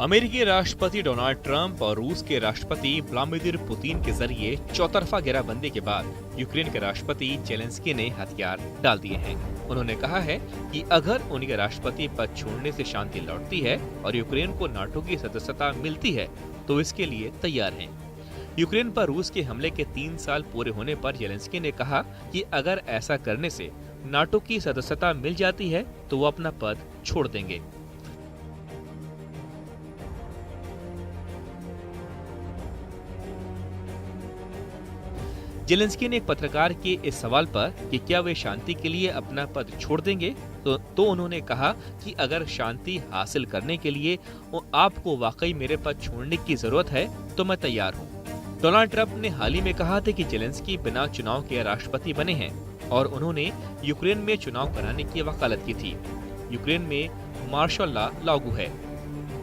अमेरिकी राष्ट्रपति Donald Trump और रूस के राष्ट्रपति व्लादिमीर पुतिन के जरिए चौतरफा घेराबंदी के बाद यूक्रेन के राष्ट्रपति जेलेंस्की ने हथियार डाल दिए हैं। उन्होंने कहा है कि अगर उनके राष्ट्रपति पद छोड़ने से शांति लौटती है और यूक्रेन को नाटो की सदस्यता मिलती है तो इसके लिए तैयार हैं। यूक्रेन पर रूस के हमले के 3 साल पूरे होने पर जेलेंस्की ने कहा कि अगर ऐसा करने से नाटो की सदस्यता मिल जाती है तो वो अपना पद छोड़ देंगे। जेलेंस्की ने एक पत्रकार के इस सवाल पर कि क्या वे शांति के लिए अपना पद छोड़ देंगे तो उन्होंने कहा कि अगर शांति हासिल करने के लिए आपको वाकई मेरे पद छोड़ने की जरूरत है तो मैं तैयार हूं। डोनाल्ड ट्रंप ने हाल ही में कहा था कि जेलेंस्की बिना चुनाव के राष्ट्रपति बने हैं और उन्होंने यूक्रेन में चुनाव कराने की वकालत की थी। यूक्रेन में मार्शल लॉ लागू है।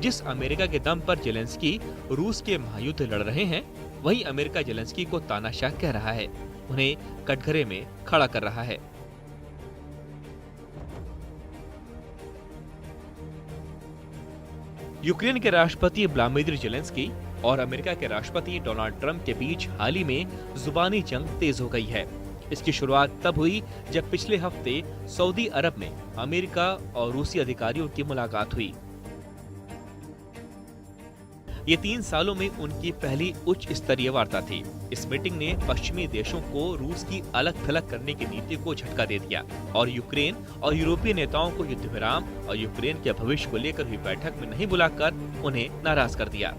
जिस अमेरिका के दम पर जेलेंस्की रूस के महायुद्ध लड़ रहे हैं, वही अमेरिका जेलेंस्की को तानाशाह कह रहा है, उन्हें कटघरे में खड़ा कर रहा है। यूक्रेन के राष्ट्रपति व्लादिमीर जेलेंस्की और अमेरिका के राष्ट्रपति डोनाल्ड ट्रंप के बीच हाल ही में जुबानी जंग तेज हो गई है। इसकी शुरुआत तब हुई जब पिछले हफ्ते सऊदी अरब में अमेरिका और रूसी अधिकारियों की मुलाकात हुई। ये 3 सालों में उनकी पहली उच्च स्तरीय वार्ता थी। इस मीटिंग ने पश्चिमी देशों को रूस की अलग थलग करने की नीति को झटका दे दिया और यूक्रेन और यूरोपीय नेताओं को युद्ध विराम और यूक्रेन के भविष्य को लेकर हुई बैठक में नहीं बुलाकर उन्हें नाराज कर दिया।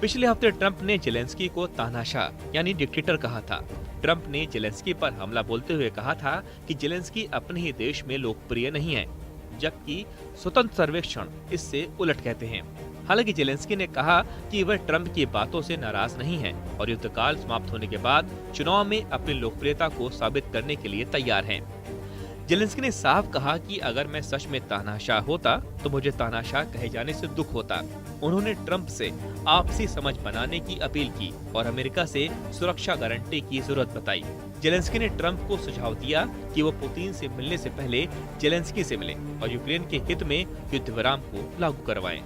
पिछले हफ्ते ट्रंप ने जेलेंस्की को तानाशाह यानी डिक्टेटर कहा था। ट्रंप ने जेलेंस्की पर हमला बोलते हुए कहा था कि जेलेंस्की अपने ही देश में लोकप्रिय नहीं है, जबकि स्वतंत्र सर्वेक्षण इससे उलट कहते हैं। हालांकि जेलेंस्की ने कहा कि वह ट्रंप की बातों से नाराज नहीं है और युद्धकाल समाप्त होने के बाद चुनाव में अपनी लोकप्रियता को साबित करने के लिए तैयार हैं। जेलेंस्की ने साफ कहा कि अगर मैं सच में तानाशाह होता तो मुझे तानाशाह कहे जाने से दुख होता। उन्होंने ट्रंप से आपसी समझ बनाने की अपील की और अमेरिका से सुरक्षा गारंटी की जरूरत बताई। जेलेंस्की ने ट्रंप को सुझाव दिया कि वो पुतिन से मिलने से पहले जेलेंस्की से मिलें और यूक्रेन के हित में युद्ध विराम को लागू करवाएं।